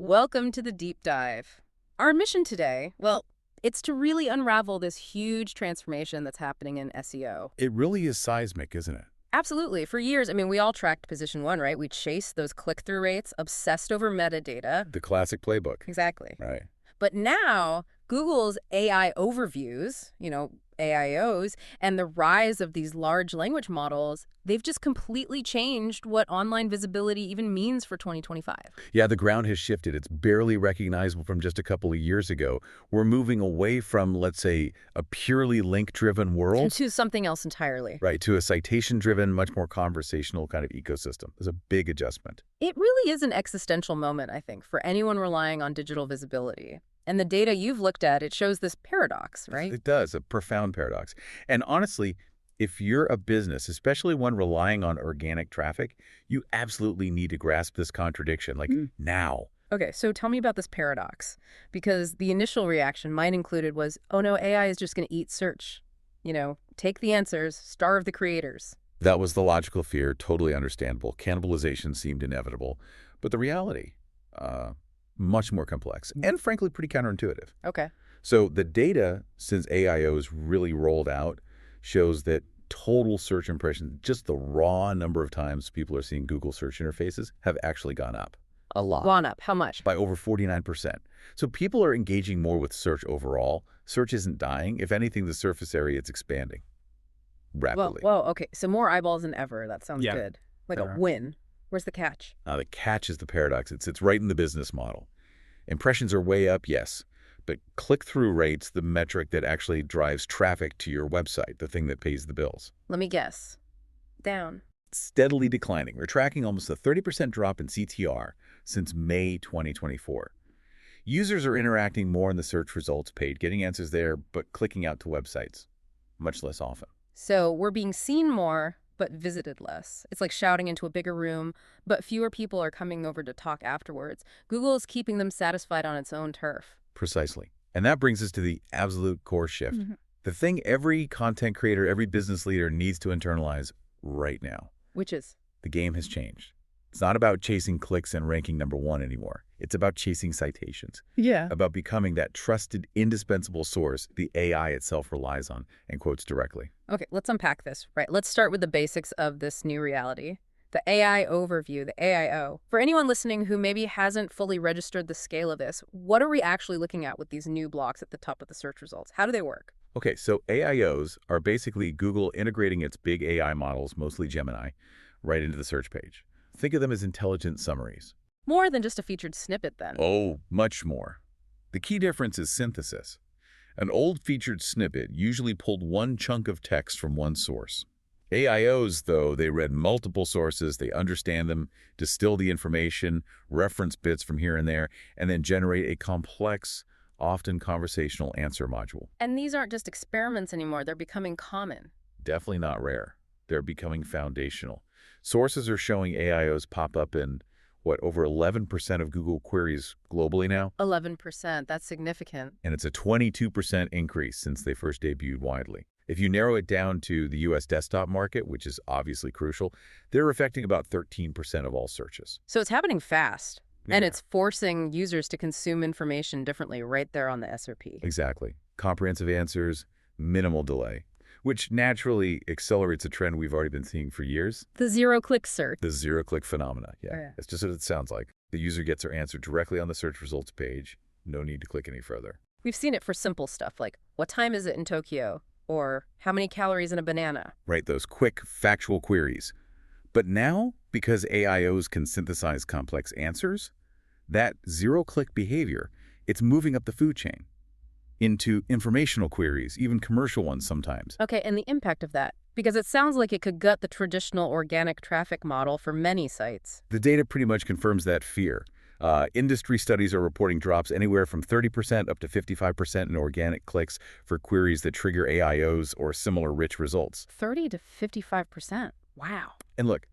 Welcome to the deep dive. Our mission today, well, it's to really unravel this huge transformation that's happening in SEO. It really is seismic, isn't it? Absolutely. For years, we all tracked position one, right? We chased those click-through rates, obsessed over metadata. The classic playbook. Exactly. Right. But now, Google's AI overviews, AIOs, and the rise of these large language models, they've just completely changed what online visibility even means for 2025. Yeah, the ground has shifted. It's barely recognizable from just a couple of years ago. We're moving away from, let's say, a purely link-driven world, To something else entirely. right, to a citation-driven, much more conversational kind of ecosystem. There's a big adjustment. It really is an existential moment, I think, for anyone relying on digital visibility. And the data you've looked at, it shows this paradox, right? It does, a profound paradox. And honestly, if you're a business, especially one relying on organic traffic, you absolutely need to grasp this contradiction, like now. Okay, so tell me about this paradox, because the initial reaction mine included was, oh no, AI is just going to eat search. Take the answers, starve the creators. That was the logical fear, totally understandable. Cannibalization seemed inevitable. But the reality, much more complex and frankly pretty counterintuitive. Okay. So the data since AIOs really rolled out shows that total search impressions, just the raw number of times people are seeing Google search interfaces, have actually gone up a lot. Gone up. How much? By over 49%. So people are engaging more with search overall. Search isn't dying. If anything, the surface area is expanding rapidly. Whoa, okay. So more eyeballs than ever. That sounds Yeah. good. Like Fair. a win. Where's the catch? The catch is the paradox. It sits right in the business model. Impressions are way up, yes, but click-through rates, the metric that actually drives traffic to your website, the thing that pays the bills, Let me guess. Down. steadily declining. We're tracking almost a 30% drop in CTR since May 2024. Users are interacting more in the search results page, getting answers there, but clicking out to websites much less often. So we're being seen more, but visited less. It's like shouting into a bigger room, but fewer people are coming over to talk afterwards. Google is keeping them satisfied on its own turf. Precisely. And that brings us to the absolute core shift. The thing every content creator, every business leader needs to internalize right now. Which is? The game has changed. It's not about chasing clicks and ranking #1 anymore. It's about chasing citations, Yeah. about becoming that trusted, indispensable source the AI itself relies on and quotes directly. Okay, let's unpack this. Right, let's start with the basics of this new reality. The AI overview, the AIO. For anyone listening who maybe hasn't fully registered the scale of this, what are we actually looking at with these new blocks at the top of the search results? How do they work? Okay, so AIOs are basically Google integrating its big AI models, mostly Gemini, right into the search page. Think of them as intelligent summaries. More than just a featured snippet, then. Oh, much more. The key difference is synthesis. An old featured snippet usually pulled one chunk of text from one source. AIOs, though, they read multiple sources, they understand them, distill the information, reference bits from here and there, and then generate a complex, often conversational answer module. And these aren't just experiments anymore, they're becoming common. Definitely not rare. They're becoming foundational. Sources are showing AIOs pop up in, over 11% of Google queries globally now? 11%, that's significant. And it's a 22% increase since they first debuted widely. If you narrow it down to the U.S. desktop market, which is obviously crucial, they're affecting about 13% of all searches. So it's happening fast, and Yeah. it's forcing users to consume information differently right there on the SRP. Exactly. Comprehensive answers, minimal delay, which naturally accelerates a trend we've already been seeing for years. The zero-click search. The zero-click phenomena. Oh, yeah. It's just what it sounds like. The user gets their answer directly on the search results page. No need to click any further. We've seen it for simple stuff like, what time is it in Tokyo? Or how many calories in a banana? Right, those quick, factual queries. But now, because AIOs can synthesize complex answers, that zero-click behavior, it's moving up the food chain into informational queries, even commercial ones sometimes. Okay, and the impact of that? Because it sounds like it could gut the traditional organic traffic model for many sites. The data pretty much confirms that fear. Industry studies are reporting drops anywhere from 30% up to 55% in organic clicks for queries that trigger AIOs or similar rich results. 30 to 55%. Wow. And look,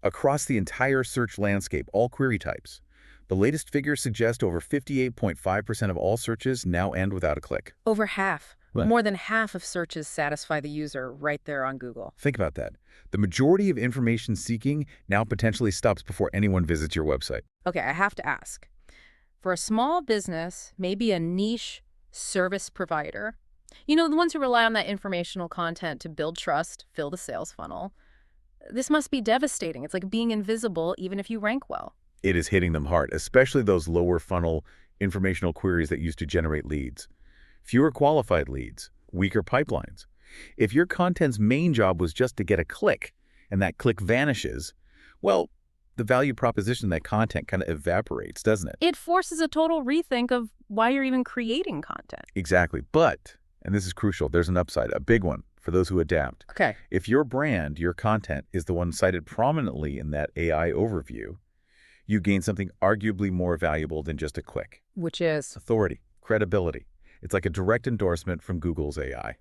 across the entire search landscape, all query types, the latest figures suggest over 58.5% of all searches now end without a click. Over half. What? More than half of searches satisfy the user right there on Google. Think about that. The majority of information seeking now potentially stops before anyone visits your website. Okay, I have to ask. For a small business, maybe a niche service provider, the ones who rely on that informational content to build trust, fill the sales funnel, this must be devastating. It's like being invisible even if you rank well. It is hitting them hard, especially those lower funnel informational queries that used to generate leads. Fewer qualified leads, weaker pipelines. If your content's main job was just to get a click, and that click vanishes, well, the value proposition of that content kind of evaporates, doesn't it? It forces a total rethink of why you're even creating content. Exactly. But, and this is crucial, there's an upside, a big one for those who adapt. Okay. If your brand, your content, is the one cited prominently in that AI overview, you gain something arguably more valuable than just a click. Which is? Authority, credibility. It's like a direct endorsement from Google's AI.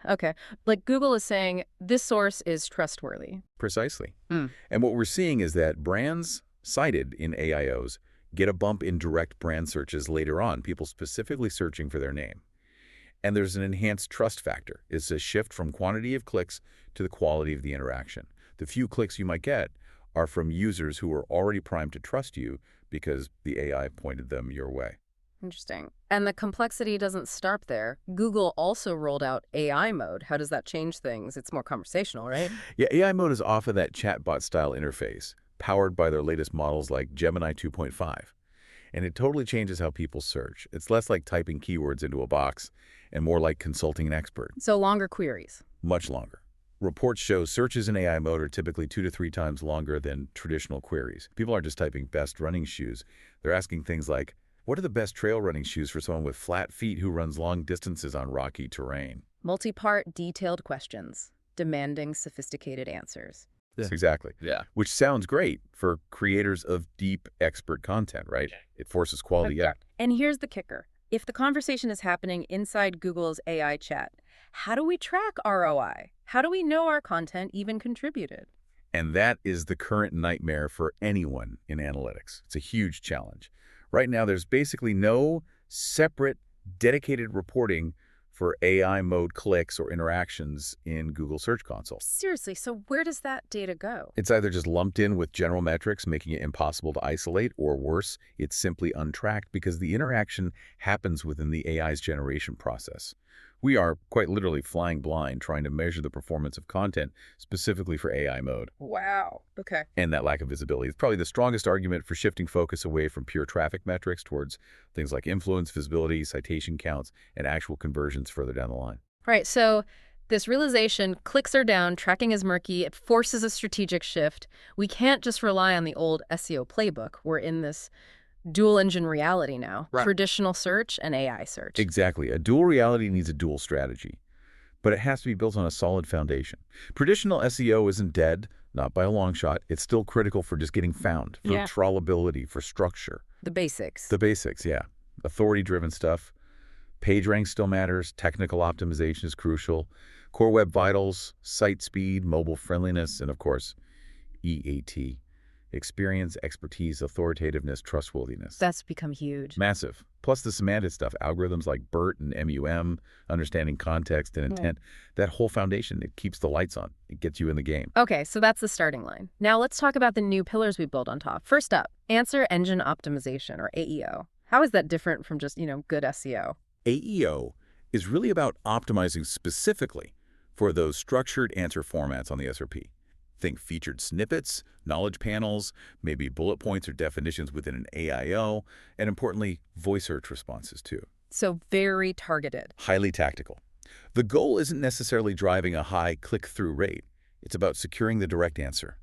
Okay. Like Google is saying, this source is trustworthy. Precisely. And what we're seeing is that brands cited in AIOs get a bump in direct brand searches later on, people specifically searching for their name. And there's an enhanced trust factor. It's a shift from quantity of clicks to the quality of the interaction. The few clicks you might get are from users who are already primed to trust you because the AI pointed them your way. Interesting. And the complexity doesn't stop there. Google also rolled out AI mode. How does that change things? It's more conversational, right? Yeah, AI mode is often that chatbot-style interface, powered by their latest models like Gemini 2.5. And it totally changes how people search. It's less like typing keywords into a box and more like consulting an expert. So longer queries. Much longer. Reports show searches in AI mode are typically 2 to 3 times longer than traditional queries. People aren't just typing best running shoes. They're asking things like, what are the best trail running shoes for someone with flat feet who runs long distances on rocky terrain? Multi-part, detailed questions, demanding sophisticated answers. Exactly. Yeah. Which sounds great for creators of deep expert content, right? It forces quality up. And here's the kicker. If the conversation is happening inside Google's AI chat, how do we track ROI? How do we know our content even contributed? And that is the current nightmare for anyone in analytics. It's a huge challenge. Right now, there's basically no separate, dedicated reporting for AI mode clicks or interactions in Google Search Console. Seriously, so where does that data go? It's either just lumped in with general metrics, making it impossible to isolate, or worse, it's simply untracked because the interaction happens within the AI's generation process. We are quite literally flying blind trying to measure the performance of content specifically for AI mode. Wow. Okay. And that lack of visibility is probably the strongest argument for shifting focus away from pure traffic metrics towards things like influence, visibility, citation counts, and actual conversions further down the line. Right. So this realization, clicks are down, tracking is murky, it forces a strategic shift. We can't just rely on the old SEO playbook. We're in this dual engine reality now, Right. Traditional search and AI search. Exactly. A dual reality needs a dual strategy, but it has to be built on a solid foundation. Traditional SEO isn't dead, not by a long shot. It's still critical for just getting found, for Yeah. trawlability, for structure. The basics. The basics, yeah. Authority-driven stuff. Page rank still matters. Technical optimization is crucial. Core web vitals, site speed, mobile friendliness, and of course, EAT. Experience, expertise, authoritativeness, trustworthiness. That's become huge. Massive. Plus the semantic stuff, algorithms like BERT and MUM, understanding context and intent. That whole foundation, it keeps the lights on. It gets you in the game. Okay, so that's the starting line. Now let's talk about the new pillars we build on top. First up, answer engine optimization, or AEO. How is that different from just, good SEO? AEO is really about optimizing specifically for those structured answer formats on the SRP. Think featured snippets, knowledge panels, maybe bullet points or definitions within an AIO, and importantly, voice search responses too. So very targeted. Highly tactical. The goal isn't necessarily driving a high click-through rate. It's about securing the direct answer.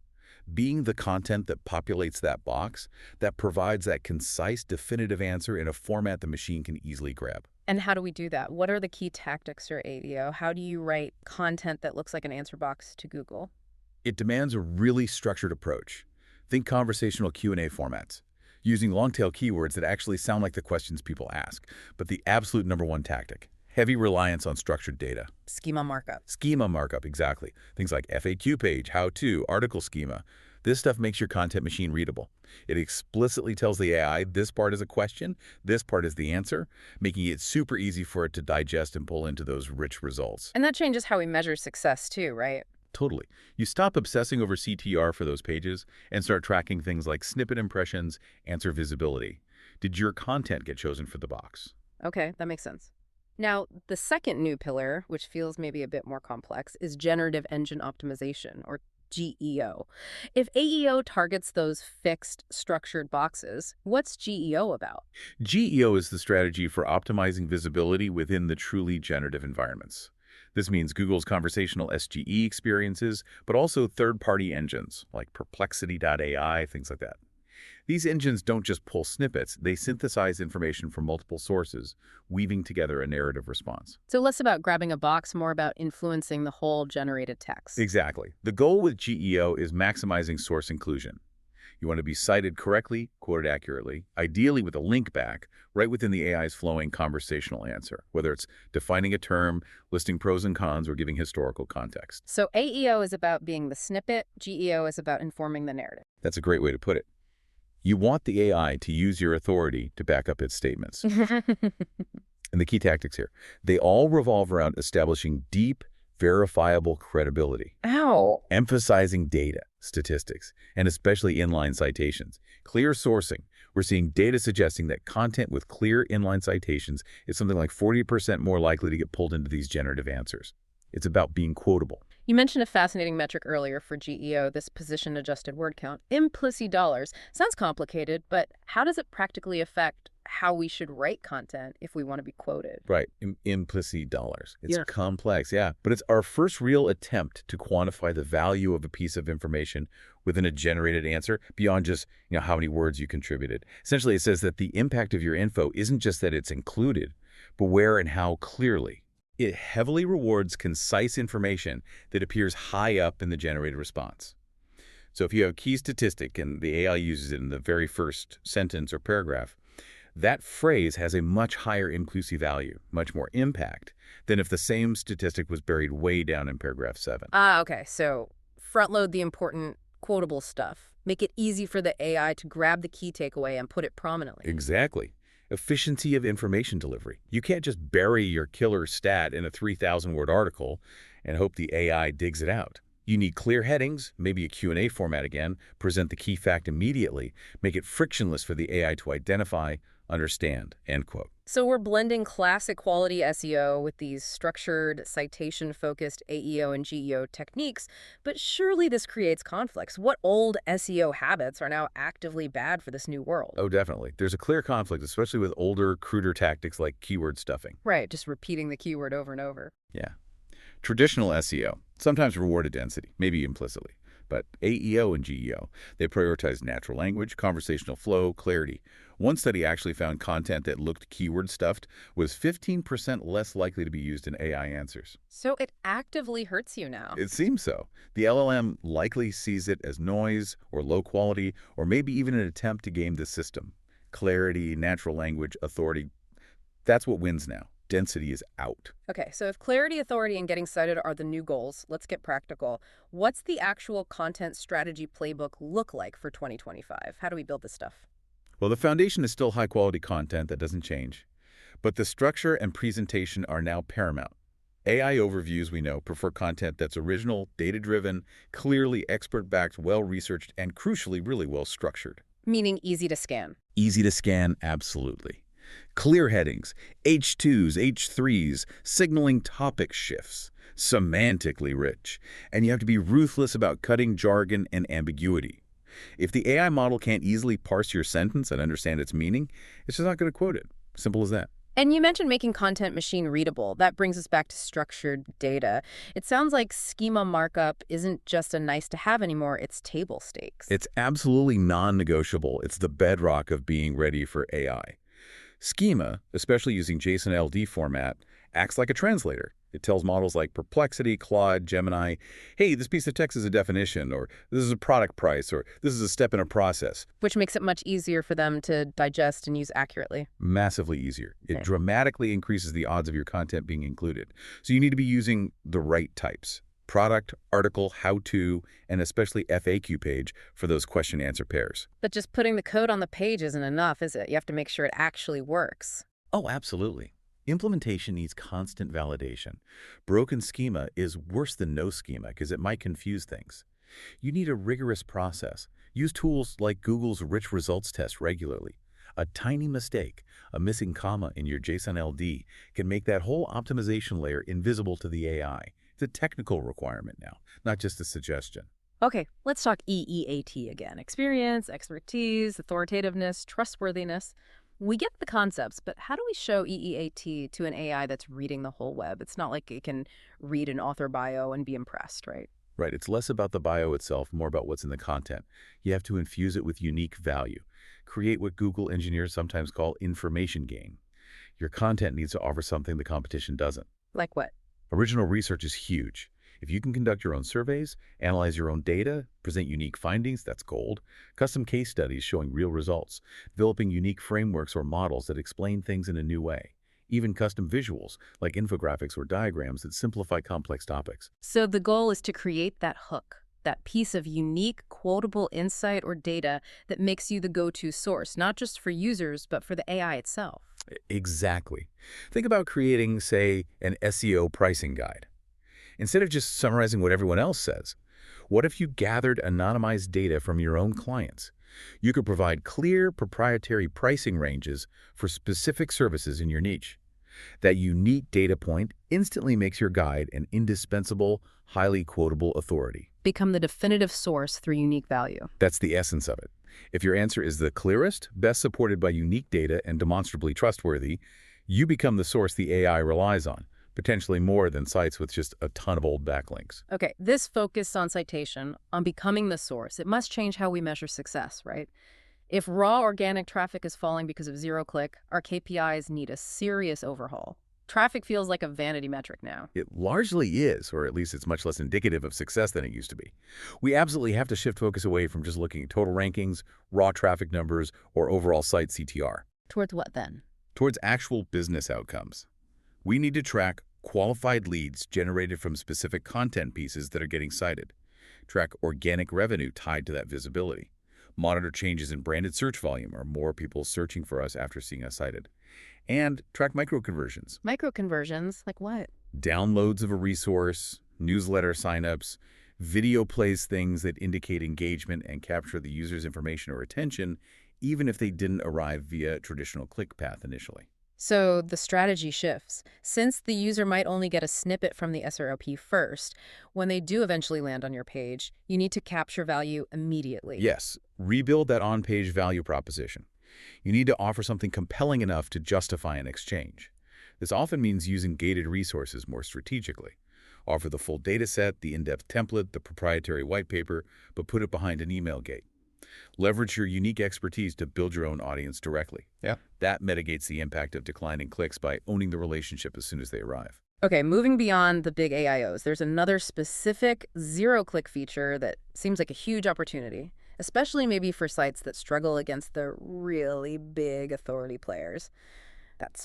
Being the content that populates that box, that provides that concise, definitive answer in a format the machine can easily grab. And how do we do that? What are the key tactics for AEO? How do you write content that looks like an answer box to Google? It demands a really structured approach. Think conversational Q&A formats, using long-tail keywords that actually sound like the questions people ask. But the absolute #1 tactic, heavy reliance on structured data. Schema markup. Schema markup, exactly. Things like FAQ page, how-to, article schema. This stuff makes your content machine readable. It explicitly tells the AI this part is a question, this part is the answer, making it super easy for it to digest and pull into those rich results. And that changes how we measure success too, right? Totally. You stop obsessing over CTR for those pages and start tracking things like snippet impressions, answer visibility. Did your content get chosen for the box? Okay, that makes sense. Now, the second new pillar, which feels maybe a bit more complex, is generative engine optimization, or GEO. If AEO targets those fixed, structured boxes, what's GEO about? GEO is the strategy for optimizing visibility within the truly generative environments. This means Google's conversational SGE experiences, but also third-party engines like Perplexity.ai, things like that. These engines don't just pull snippets, they synthesize information from multiple sources, weaving together a narrative response. So less about grabbing a box, more about influencing the whole generated text. Exactly. The goal with GEO is maximizing source inclusion. You want to be cited correctly, quoted accurately, ideally with a link back, right within the AI's flowing conversational answer, whether it's defining a term, listing pros and cons, or giving historical context. So AEO is about being the snippet, GEO is about informing the narrative. That's a great way to put it. You want the AI to use your authority to back up its statements. And the key tactics here, they all revolve around establishing deep, verifiable credibility, Ow. emphasizing data, statistics, and especially inline citations. Clear sourcing. We're seeing data suggesting that content with clear inline citations is something like 40% more likely to get pulled into these generative answers. It's about being quotable. You mentioned a fascinating metric earlier for GEO, this position-adjusted word count. Implicit dollars. Sounds complicated, but how does it practically affect how we should write content if we want to be quoted? Right, implicit dollars. It's Yeah. complex, yeah. But it's our first real attempt to quantify the value of a piece of information within a generated answer beyond just, how many words you contributed. Essentially, it says that the impact of your info isn't just that it's included, but where and how clearly. It heavily rewards concise information that appears high up in the generated response. So if you have a key statistic and the AI uses it in the very first sentence or paragraph, that phrase has a much higher inclusive value, much more impact, than if the same statistic was buried way down in paragraph 7. Okay. So front load the important quotable stuff. Make it easy for the AI to grab the key takeaway and put it prominently. Exactly. Efficiency of information delivery. You can't just bury your killer stat in a 3,000-word article and hope the AI digs it out. You need clear headings, maybe a Q&A format again, present the key fact immediately, make it frictionless for the AI to identify, understand, end quote. So we're blending classic quality SEO with these structured, citation-focused AEO and GEO techniques, but surely this creates conflicts. What old SEO habits are now actively bad for this new world? Oh, definitely. There's a clear conflict, especially with older, cruder tactics like keyword stuffing. Right, just repeating the keyword over and over. Yeah. Traditional SEO sometimes rewarded density, maybe implicitly. But AEO and GEO, they prioritize natural language, conversational flow, clarity. One study actually found content that looked keyword stuffed was 15% less likely to be used in AI answers. So it actively hurts you now. It seems so. The LLM likely sees it as noise or low quality or maybe even an attempt to game the system. Clarity, natural language, authority, that's what wins now. Density is out. Okay, so if clarity, authority, and getting cited are the new goals, let's get practical. What's the actual content strategy playbook look like for 2025? How do we build this stuff? Well, the foundation is still high-quality content that doesn't change. But the structure and presentation are now paramount. AI overviews, we know, prefer content that's original, data-driven, clearly expert-backed, well-researched, and crucially, really well-structured. Meaning easy to scan. Easy to scan, absolutely. Clear headings, H2s, H3s, signaling topic shifts, semantically rich. And you have to be ruthless about cutting jargon and ambiguity. If the AI model can't easily parse your sentence and understand its meaning, it's just not going to quote it. Simple as that. And you mentioned making content machine readable. That brings us back to structured data. It sounds like schema markup isn't just a nice to have anymore, it's table stakes. It's absolutely non-negotiable. It's the bedrock of being ready for AI. Schema, especially using JSON-LD format, acts like a translator. It tells models like Perplexity, Claude, Gemini, hey, this piece of text is a definition, or this is a product price, or this is a step in a process. Which makes it much easier for them to digest and use accurately. Massively easier. It Okay. dramatically increases the odds of your content being included. So you need to be using the right types. Product, article, how-to, and especially FAQ page for those question-answer pairs. But just putting the code on the page isn't enough, is it? You have to make sure it actually works. Oh, absolutely. Implementation needs constant validation. Broken schema is worse than no schema because it might confuse things. You need a rigorous process. Use tools like Google's rich results test regularly. A tiny mistake, a missing comma in your JSON LD, can make that whole optimization layer invisible to the AI. It's a technical requirement now, not just a suggestion. Okay, let's talk EEAT again. Experience, expertise, authoritativeness, trustworthiness. We get the concepts, but how do we show EEAT to an AI that's reading the whole web? It's not like it can read an author bio and be impressed, right? Right, it's less about the bio itself, more about what's in the content. You have to infuse it with unique value. Create what Google engineers sometimes call information gain. Your content needs to offer something the competition doesn't. Like what? Original research is huge. If you can conduct your own surveys, analyze your own data, present unique findings, that's gold. Custom case studies showing real results, developing unique frameworks or models that explain things in a new way. Even custom visuals, like infographics or diagrams that simplify complex topics. So the goal is to create that hook, that piece of unique, quotable insight or data that makes you the go-to source, not just for users, but for the AI itself. Exactly. Think about creating, say, an SEO pricing guide. Instead of just summarizing what everyone else says, what if you gathered anonymized data from your own clients? You could provide clear, proprietary pricing ranges for specific services in your niche. That unique data point instantly makes your guide an indispensable, highly quotable authority. Become the definitive source through unique value. That's the essence of it. If your answer is the clearest, best supported by unique data, and demonstrably trustworthy, you become the source the AI relies on, potentially more than sites with just a ton of old backlinks. Okay, this focus on citation, on becoming the source, it must change how we measure success, right? If raw organic traffic is falling because of zero-click, our KPIs need a serious overhaul. Traffic feels like a vanity metric now. It largely is, or at least it's much less indicative of success than it used to be. We absolutely have to shift focus away from just looking at total rankings, raw traffic numbers, or overall site CTR. Towards what then? Towards actual business outcomes. We need to track qualified leads generated from specific content pieces that are getting cited. Track organic revenue tied to that visibility. Monitor changes in branded search volume, or more people searching for us after seeing us cited. And track micro-conversions. Micro-conversions? Like what? Downloads of a resource, newsletter signups, video plays, things that indicate engagement and capture the user's information or attention, even if they didn't arrive via traditional click path initially. So the strategy shifts. Since the user might only get a snippet from the SROP first, when they do eventually land on your page, you need to capture value immediately. Yes, rebuild that on-page value proposition. You need to offer something compelling enough to justify an exchange. This often means using gated resources more strategically. Offer the full data set, the in-depth template, the proprietary white paper, but put it behind an email gate. Leverage your unique expertise to build your own audience directly. Yeah. That mitigates the impact of declining clicks by owning the relationship as soon as they arrive. Okay, moving beyond the big AIOs, there's another specific zero-click feature that seems like a huge opportunity, especially maybe for sites that struggle against the really big authority players.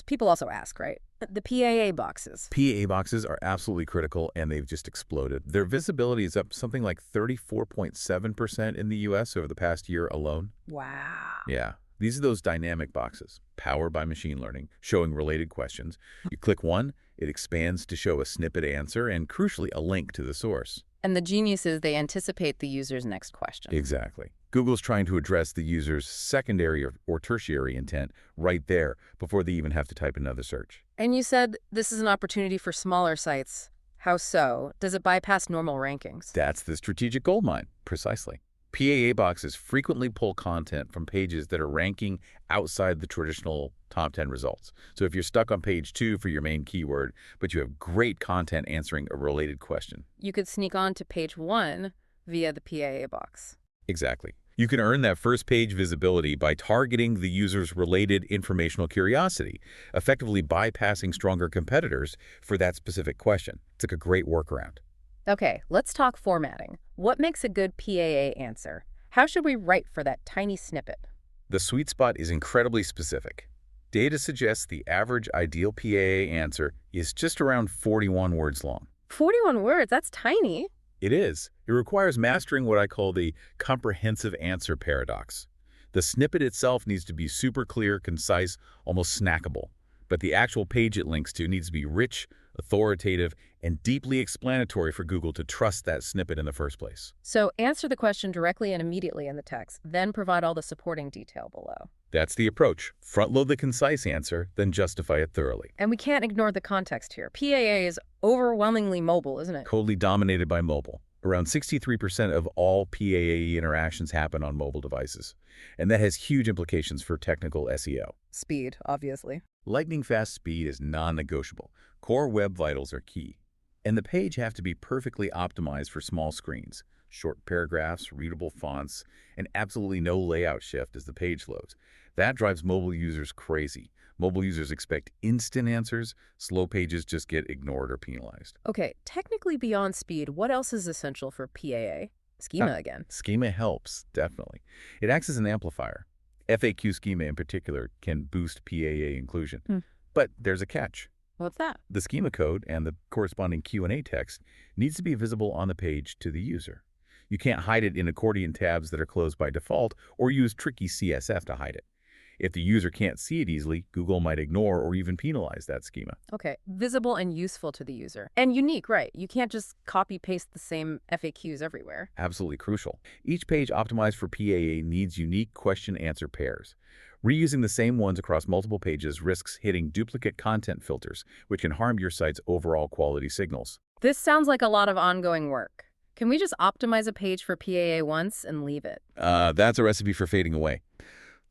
People also ask, right? The PAA boxes. PAA boxes are absolutely critical, and they've just exploded. Their visibility is up something like 34.7% in the US over the past year alone. Wow. Yeah. These are those dynamic boxes, powered by machine learning, showing related questions. You click one, it expands to show a snippet answer and, crucially, a link to the source. And the genius is they anticipate the user's next question. Exactly. Google's trying to address the user's secondary or tertiary intent right there before they even have to type another search. And you said this is an opportunity for smaller sites. How so? Does it bypass normal rankings? That's the strategic goldmine, precisely. PAA boxes frequently pull content from pages that are ranking outside the traditional top 10 results. So if you're stuck on page 2 for your main keyword, but you have great content answering a related question. You could sneak on to page 1 via the PAA box. Exactly. You can earn that first page visibility by targeting the user's related informational curiosity, effectively bypassing stronger competitors for that specific question. It's like a great workaround. Okay, let's talk formatting. What makes a good PAA answer? How should we write for that tiny snippet? The sweet spot is incredibly specific. Data suggests the average ideal PAA answer is just around 41 words long. 41 words? That's tiny. It is. It requires mastering what I call the comprehensive answer paradox. The snippet itself needs to be super clear, concise, almost snackable. But the actual page it links to needs to be rich, authoritative, and deeply explanatory for Google to trust that snippet in the first place. So answer the question directly and immediately in the text, then provide all the supporting detail below. That's the approach. Front-load the concise answer, then justify it thoroughly. And we can't ignore the context here. PAA is overwhelmingly mobile, isn't it? Totally dominated by mobile. Around 63% of all PAA interactions happen on mobile devices, and that has huge implications for technical SEO. Speed, obviously. Lightning-fast speed is non-negotiable. Core web vitals are key. And the page have to be perfectly optimized for small screens, short paragraphs, readable fonts, and absolutely no layout shift as the page loads. That drives mobile users crazy. Mobile users expect instant answers. Slow pages just get ignored or penalized. Okay, technically beyond speed, what else is essential for PAA? Schema again. Schema helps, definitely. It acts as an amplifier. FAQ schema in particular can boost PAA inclusion. But there's a catch. What's that? The schema code and the corresponding Q&A text needs to be visible on the page to the user. You can't hide it in accordion tabs that are closed by default or use tricky CSF to hide it. If the user can't see it easily, Google might ignore or even penalize that schema. Okay, visible and useful to the user. And unique, right? You can't just copy-paste the same FAQs everywhere. Absolutely crucial. Each page optimized for PAA needs unique question-answer pairs. Reusing the same ones across multiple pages risks hitting duplicate content filters, which can harm your site's overall quality signals. This sounds like a lot of ongoing work. Can we just optimize a page for PAA once and leave it? That's a recipe for fading away.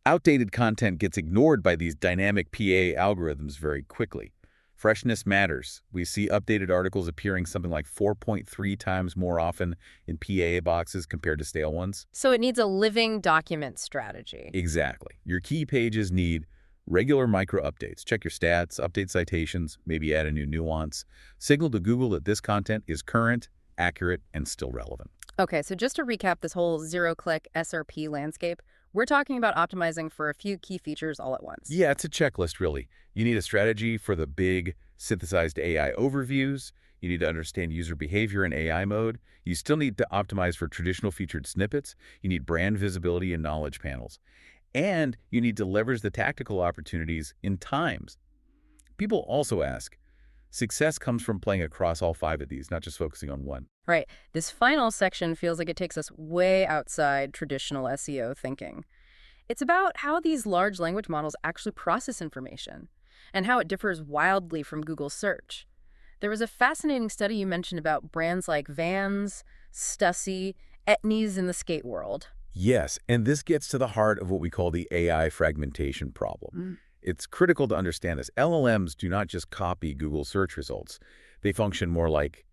Outdated content gets ignored by these dynamic PAA algorithms very quickly. Freshness matters. We see updated articles appearing something like 4.3 times more often in PAA boxes compared to stale ones. So it needs a living document strategy. Exactly. Your key pages need regular micro updates. Check your stats, update citations, maybe add a new nuance. Signal to Google that this content is current, accurate, and still relevant. Okay, so just to recap this whole zero-click SRP landscape, we're talking about optimizing for a few key features all at once. Yeah, it's a checklist, really. You need a strategy for the big synthesized AI overviews. You need to understand user behavior in AI mode. You still need to optimize for traditional featured snippets. You need brand visibility and knowledge panels. And you need to leverage the tactical opportunities in times. People also ask, success comes from playing across all 5 of these, not just focusing on one. Right. This final section feels like it takes us way outside traditional SEO thinking. It's about how these large language models actually process information and how it differs wildly from Google search. There was a fascinating study you mentioned about brands like Vans, Stussy, Etnies in the skate world. Yes, and this gets to the heart of what we call the AI fragmentation problem. It's critical to understand this. LLMs do not just copy Google search results. They function more like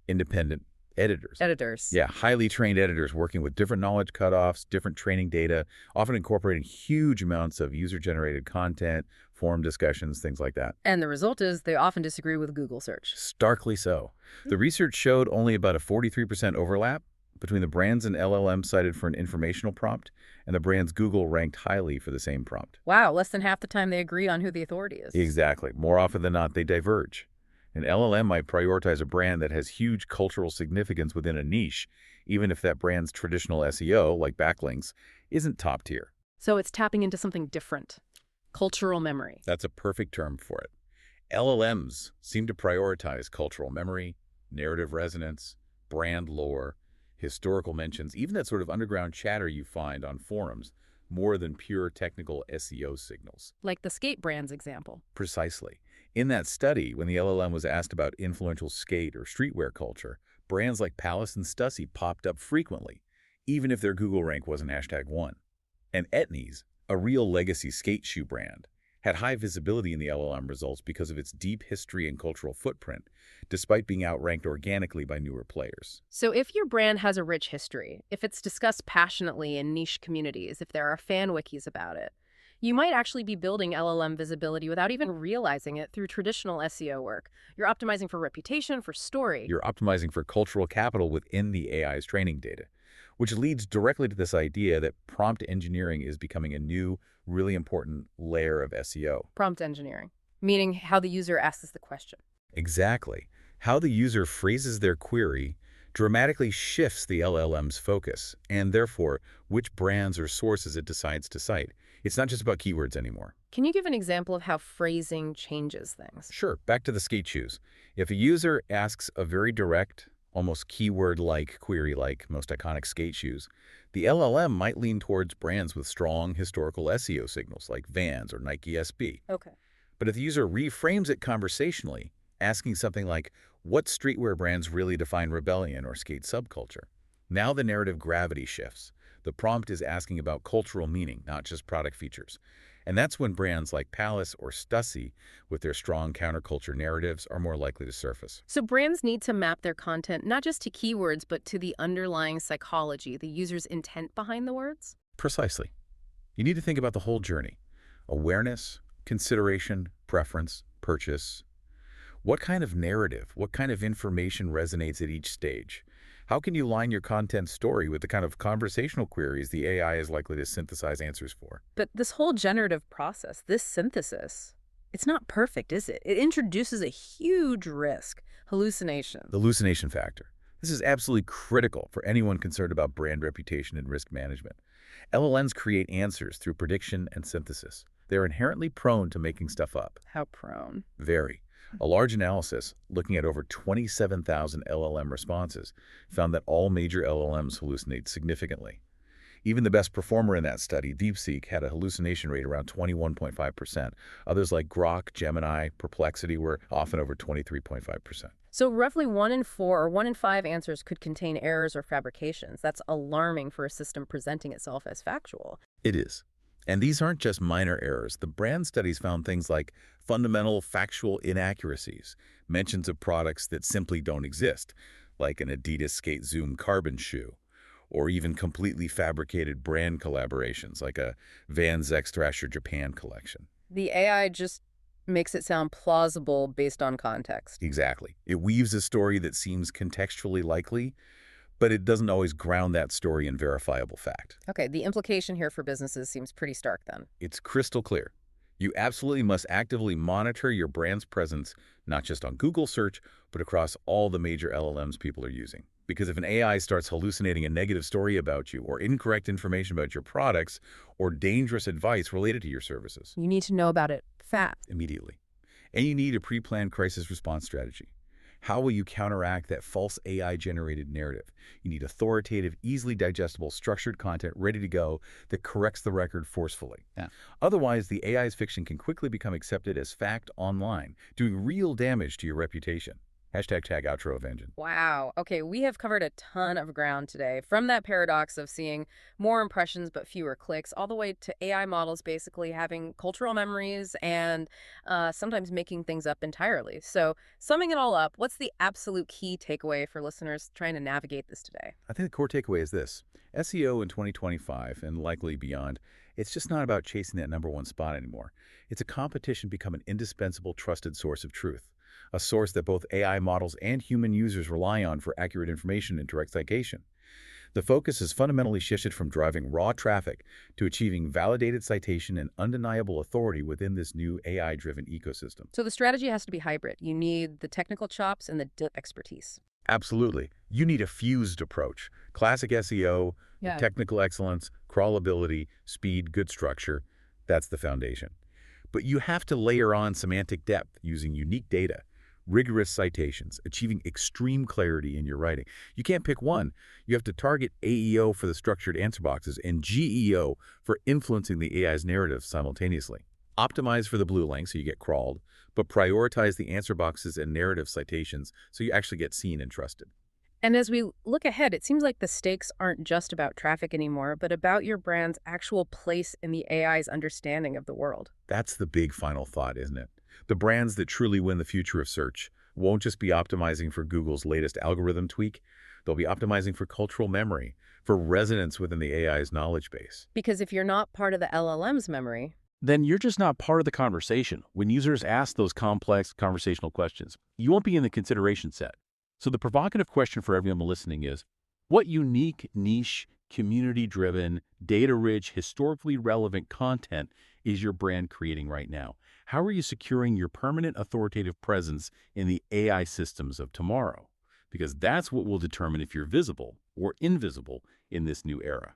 independent editors. Yeah, highly trained editors working with different knowledge cutoffs, different training data, often incorporating huge amounts of user-generated content, forum discussions, things like that. And the result is they often disagree with Google search. Starkly so. The research showed only about a 43% overlap between the brands and LLM cited for an informational prompt and the brands Google ranked highly for the same prompt. Wow, less than half the time they agree on who the authority is. Exactly. More often than not, they diverge. An LLM might prioritize a brand that has huge cultural significance within a niche, even if that brand's traditional SEO, like backlinks, isn't top tier. So it's tapping into something different. Cultural memory. That's a perfect term for it. LLMs seem to prioritize cultural memory, narrative resonance, brand lore, historical mentions, even that sort of underground chatter you find on forums, more than pure technical SEO signals. Like the skate brands example. Precisely. In that study, when the LLM was asked about influential skate or streetwear culture, brands like Palace and Stussy popped up frequently, even if their Google rank wasn't #1. And Etnies, a real legacy skate shoe brand, had high visibility in the LLM results because of its deep history and cultural footprint, despite being outranked organically by newer players. So if your brand has a rich history, if it's discussed passionately in niche communities, if there are fan wikis about it, you might actually be building LLM visibility without even realizing it through traditional SEO work. You're optimizing for reputation, for story. You're optimizing for cultural capital within the AI's training data, which leads directly to this idea that prompt engineering is becoming a new, really important layer of SEO. Prompt engineering, meaning how the user asks the question. Exactly. How the user phrases their query dramatically shifts the LLM's focus, and therefore which brands or sources it decides to cite. It's not just about keywords anymore. Can you give an example of how phrasing changes things? Sure, back to the skate shoes. If a user asks a very direct, almost keyword-like query like most iconic skate shoes, the LLM might lean towards brands with strong historical SEO signals like Vans or Nike SB. Okay. But if the user reframes it conversationally, asking something like, what streetwear brands really define rebellion or skate subculture? Now the narrative gravity shifts. The prompt is asking about cultural meaning, not just product features. And that's when brands like Palace or Stussy, with their strong counterculture narratives, are more likely to surface. So brands need to map their content not just to keywords, but to the underlying psychology, the user's intent behind the words? Precisely. You need to think about the whole journey. Awareness, consideration, preference, purchase. What kind of narrative, what kind of information resonates at each stage? How can you line your content story with the kind of conversational queries the AI is likely to synthesize answers for? But this whole generative process, this synthesis, it's not perfect, is it? It introduces a huge risk, hallucination. The hallucination factor. This is absolutely critical for anyone concerned about brand reputation and risk management. LLMs create answers through prediction and synthesis. They're inherently prone to making stuff up. How prone? Very. A large analysis, looking at over 27,000 LLM responses, found that all major LLMs hallucinate significantly. Even the best performer in that study, DeepSeek, had a hallucination rate around 21.5%. Others like Grok, Gemini, Perplexity were often over 23.5%. So roughly 1 in 4 or 1 in 5 answers could contain errors or fabrications. That's alarming for a system presenting itself as factual. It is. And these aren't just minor errors. The brand studies found things like fundamental factual inaccuracies, mentions of products that simply don't exist, like an Adidas Skate Zoom carbon shoe, or even completely fabricated brand collaborations, like a Vans X Thrasher Japan collection. The AI just makes it sound plausible based on context. Exactly. It weaves a story that seems contextually likely, but it doesn't always ground that story in verifiable fact. Okay, the implication here for businesses seems pretty stark then. It's crystal clear. You absolutely must actively monitor your brand's presence, not just on Google search, but across all the major LLMs people are using. Because if an AI starts hallucinating a negative story about you, or incorrect information about your products, or dangerous advice related to your services, You need to know about it fast. immediately. And you need a pre-planned crisis response strategy. How will you counteract that false AI-generated narrative? You need authoritative, easily digestible, structured content ready to go that corrects the record forcefully. Yeah. Otherwise, the AI's fiction can quickly become accepted as fact online, doing real damage to your reputation. #tag outro of Engine. Wow. Okay, we have covered a ton of ground today, from that paradox of seeing more impressions but fewer clicks, all the way to AI models basically having cultural memories and sometimes making things up entirely. So summing it all up, what's the absolute key takeaway for listeners trying to navigate this today? I think the core takeaway is this. SEO in 2025, and likely beyond, it's just not about chasing that #1 spot anymore. It's a competition to become an indispensable, trusted source of truth. A source that both AI models and human users rely on for accurate information and direct citation. The focus has fundamentally shifted from driving raw traffic to achieving validated citation and undeniable authority within this new AI-driven ecosystem. So the strategy has to be hybrid. You need the technical chops and the depth expertise. Absolutely. You need a fused approach. Classic SEO, Yeah. technical excellence, crawlability, speed, good structure. That's the foundation. But you have to layer on semantic depth using unique data, rigorous citations, achieving extreme clarity in your writing. You can't pick one. You have to target AEO for the structured answer boxes and GEO for influencing the AI's narrative simultaneously. Optimize for the blue link so you get crawled, but prioritize the answer boxes and narrative citations so you actually get seen and trusted. And as we look ahead, it seems like the stakes aren't just about traffic anymore, but about your brand's actual place in the AI's understanding of the world. That's the big final thought, isn't it? The brands that truly win the future of search won't just be optimizing for Google's latest algorithm tweak. They'll be optimizing for cultural memory, for resonance within the AI's knowledge base. Because if you're not part of the LLM's memory, Then you're just not part of the conversation. When users ask those complex conversational questions, you won't be in the consideration set. So the provocative question for everyone listening is, what unique, niche, community-driven, data-rich, historically relevant content is your brand creating right now? How are you securing your permanent authoritative presence in the AI systems of tomorrow? Because that's what will determine if you're visible or invisible in this new era.